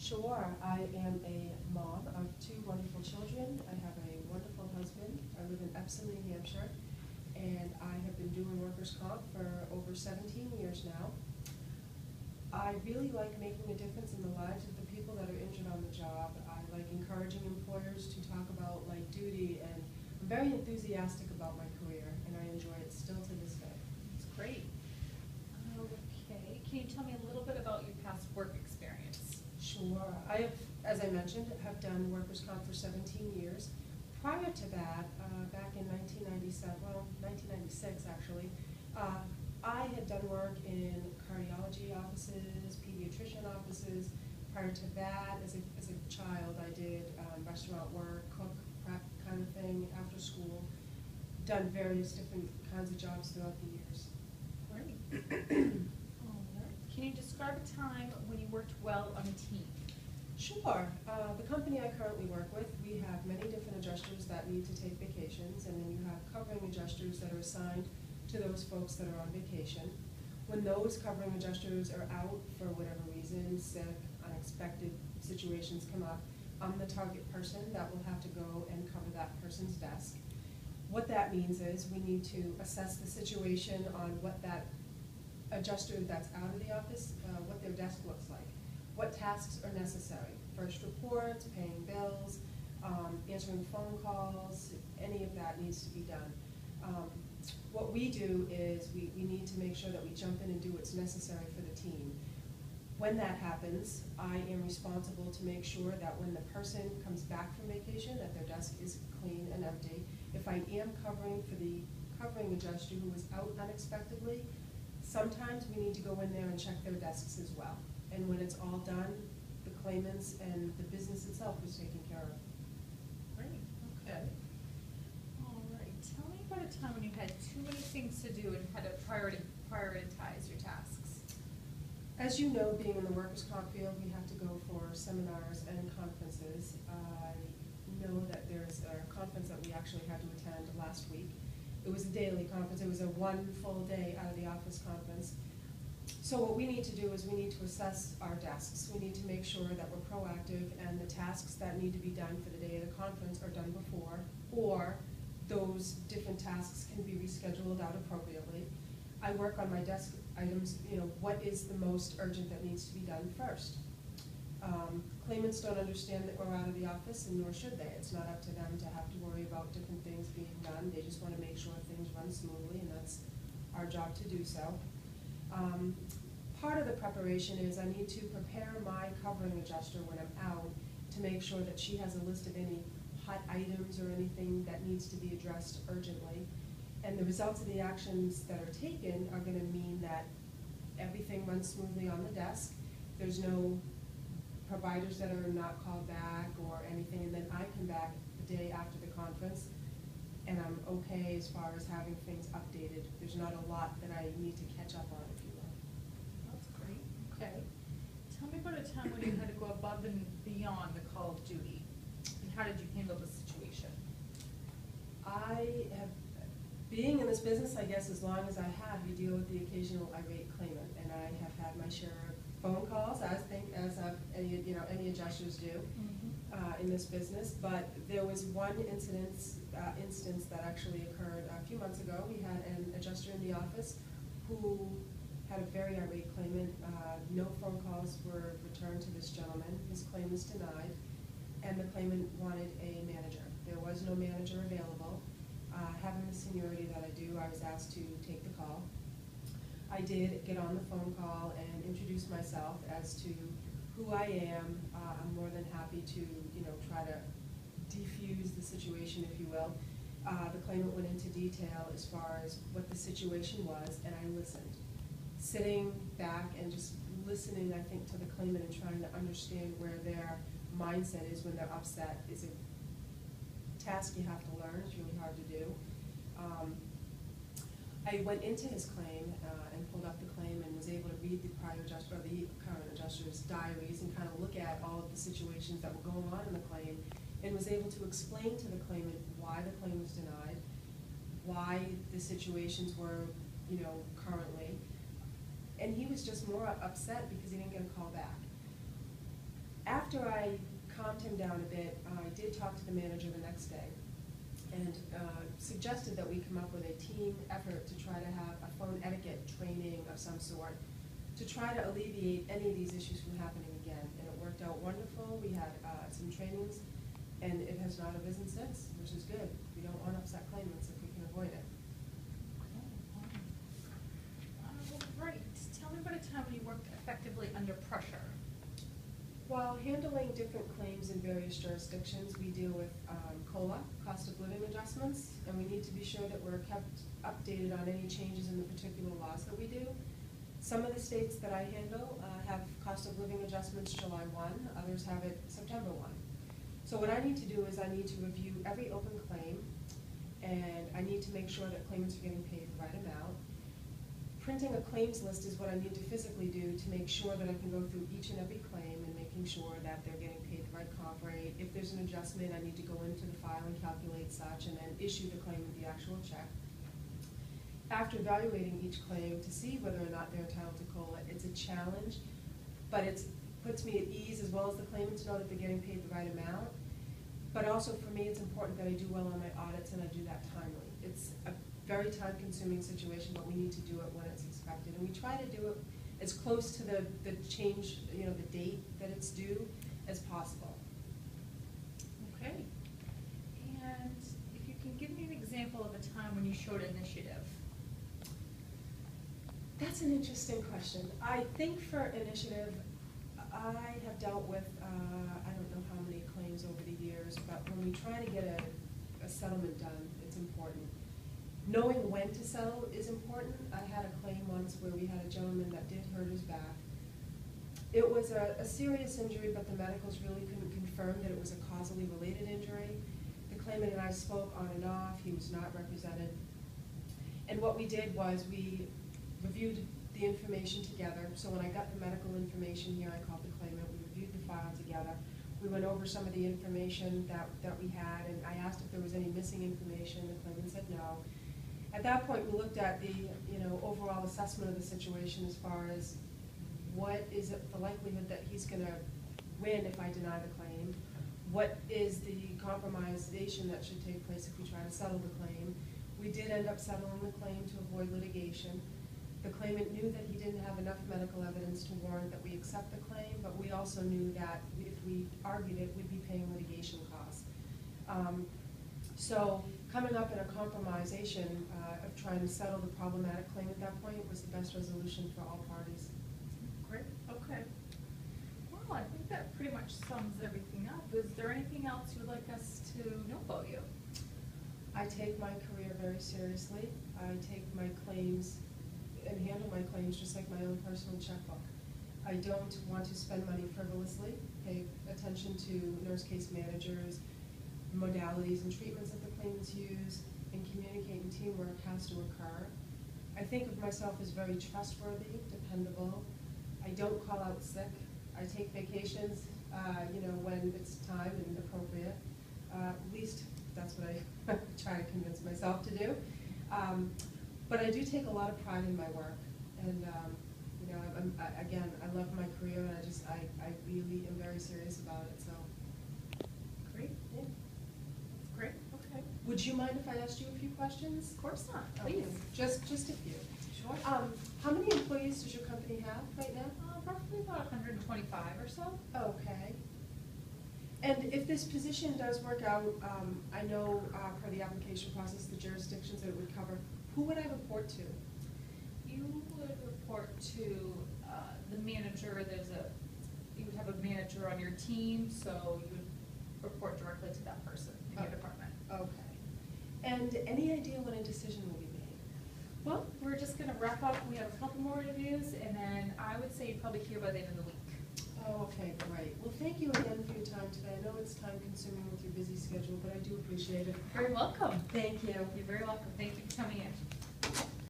Sure. I am a mom of two wonderful children. I have a wonderful husband. I live in Epsom, New Hampshire, and I have been doing workers' comp for over 17 years now. I really like making a difference in the lives of the people that are injured on the job. I like encouraging employers to talk about light duty, and I'm very enthusiastic about my career, and I enjoy it still to this day. That's great. Okay, can you tell me a little bit about your past work experience? Sure. I have, as I mentioned, have done workers' comp for 17 years. Prior to that, back in 1996 actually, I had done work in cardiology offices, pediatrician offices. Prior to that, as a child, I did restaurant work, cook, prep kind of thing after school. Done various different kinds of jobs throughout the years. Great. All right. Can you describe a time when you worked well on a team? Sure. The company I currently work with, we have many different adjusters that need to take vacations, and then you have covering adjusters that are assigned to those folks that are on vacation. When those covering adjusters are out for whatever reason, sick, unexpected situations come up, I'm the target person that will have to go and cover that person's desk. What that means is we need to assess the situation on what that adjuster that's out of the office, what their desk looks like. What tasks are necessary? First reports, paying bills, answering phone calls, any of that needs to be done. What we do is we need to make sure that we jump in and do what's necessary for the team. When that happens, I am responsible to make sure that when the person comes back from vacation, that their desk is clean and empty. If I am covering for the covering adjuster who was out unexpectedly, sometimes we need to go in there and check their desks as well. And when it's all done, the claimants and the business itself is taken care of. Great. Okay. All right. Tell me about a time when you had too many things to do and had to prioritize your tasks. As you know, being in the workers' comp field, we have to go for seminars and conferences. I know that there's a conference that we actually had to attend last week. It was a daily conference. It was a one full day out of the office conference. So what we need to do is we need to assess our desks. We need to make sure that we're proactive and the tasks that need to be done for the day of the conference are done before, or those different tasks can be rescheduled out appropriately. I work on my desk items, what is the most urgent that needs to be done first. Claimants don't understand that we're out of the office, and nor should they. It's not up to them to have to worry about different things being done. They just want to make sure things run smoothly, and that's our job to do so. Part of the preparation is I need to prepare my covering adjuster when I'm out to make sure that she has a list of any hot items or anything that needs to be addressed urgently. And the results of the actions that are taken are going to mean that everything runs smoothly on the desk. There's no providers that are not called back or anything, and then I come back the day after the conference and I'm okay as far as having things updated. There's not a lot that I need to catch up on, if you will. That's great. Okay. Tell me about a time when you had to go above and beyond the call of duty, and how did you handle the situation? I have, being in this business, I guess as long as I have, you deal with the occasional irate claimant, and I have had my share of phone calls, as any adjusters do. In this business, but there was one instance that actually occurred a few months ago. We had an adjuster in the office who had a very irate claimant. No phone calls were returned to this gentleman. His claim was denied, and the claimant wanted a manager. There was no manager available. Having the seniority that I do, I was asked to take the call. I did get on the phone call and introduce myself as to who I am. I'm more than happy to, try to defuse the situation, if you will. The claimant went into detail as far as what the situation was, and I listened. Sitting back and just listening, I think, to the claimant and trying to understand where their mindset is when they're upset is a task you have to learn. It's really hard to do. I went into his claim and pulled up the claim and was able to read the prior adjuster, or the current adjuster's diaries, and kind of look at all of the situations that were going on in the claim, and was able to explain to the claimant why the claim was denied, why the situations were, currently. And he was just more upset because he didn't get a call back. After I calmed him down a bit, I did talk to the manager the next day and suggested that we come up with a team effort to try to have a phone etiquette training of some sort to try to alleviate any of these issues from happening again. And it worked out wonderful. We had some trainings, and it has not arisen since, which is good. We don't want to upset claimants if we can avoid it. Right, tell me about a time when you worked effectively under pressure. While handling different claims in various jurisdictions, we deal with COLA, cost of living adjustments, and we need to be sure that we're kept updated on any changes in the particular laws that we do. Some of the states that I handle have cost of living adjustments July 1, others have it September 1. So what I need to do is I need to review every open claim, and I need to make sure that claimants are getting paid the right amount. Printing a claims list is what I need to physically do to make sure that I can go through each and every claim and making sure that they're getting paid the right comp rate. If there's an adjustment, I need to go into the file and calculate such and then issue the claimant the actual check. After evaluating each claim to see whether or not they're entitled to COLA, it's a challenge, but it puts me at ease as well as the claimants know that they're getting paid the right amount. But also for me, it's important that I do well on my audits and I do that timely. It's a very time-consuming situation, but we need to do it when it's expected. And we try to do it as close to the change, the date that it's due as possible. Okay. And if you can give me an example of a time when you showed initiative. That's an interesting question. I think for initiative, I have dealt with, I don't know how many claims over the years, but when we try to get a settlement done, it's important. Knowing when to settle is important. I had a claim once where we had a gentleman that did hurt his back. It was a serious injury, but the medicals really couldn't confirm that it was a causally related injury. The claimant and I spoke on and off. He was not represented. And what we did was we reviewed the information together. So when I got the medical information here, I called the claimant. We reviewed the file together. We went over some of the information that we had, and I asked if there was any missing information. The claimant said no. At that point, we looked at the overall assessment of the situation as far as what is the likelihood that he's going to win if I deny the claim, what is the compromisation that should take place if we try to settle the claim. We did end up settling the claim to avoid litigation. The claimant knew that he didn't have enough medical evidence to warrant that we accept the claim, but we also knew that if we argued it, we'd be paying litigation costs. So coming up in a compromisation of trying to settle the problematic claim at that point was the best resolution for all parties. Great, okay. Well, I think that pretty much sums everything up. Is there anything else you would like us to know about you? I take my career very seriously. I take my claims and handle my claims just like my own personal checkbook. I don't want to spend money frivolously, pay attention to nurse case managers, modalities and treatments that the claimants use, and communicate and teamwork has to occur. I think of myself as very trustworthy, dependable. I don't call out sick. I take vacations, when it's time and appropriate. At least that's what I try to convince myself to do. But I do take a lot of pride in my work, and again, I love my career, and I really am very serious about it. So, Great. Yeah. Great. Okay. Would you mind if I asked you a few questions? Of course not. Okay. Please. Just a few. Sure. How many employees does your company have right now? Roughly about 125 or so. Okay. And if this position does work out, I know per the application process, the jurisdictions that it would cover, who would I report to? You would report to the manager. You would have a manager on your team, so you would report directly to that person in your department. Okay. And any idea when a decision will be made? Well, we're just going to wrap up. We have a couple more interviews, and then I would say you'd probably hear by the end of the week. Oh, okay, great. Well, thank you again for your time today. I know it's time consuming with your busy schedule, but I do appreciate it. Very welcome. Thank you. You're very welcome. Thank you for coming in.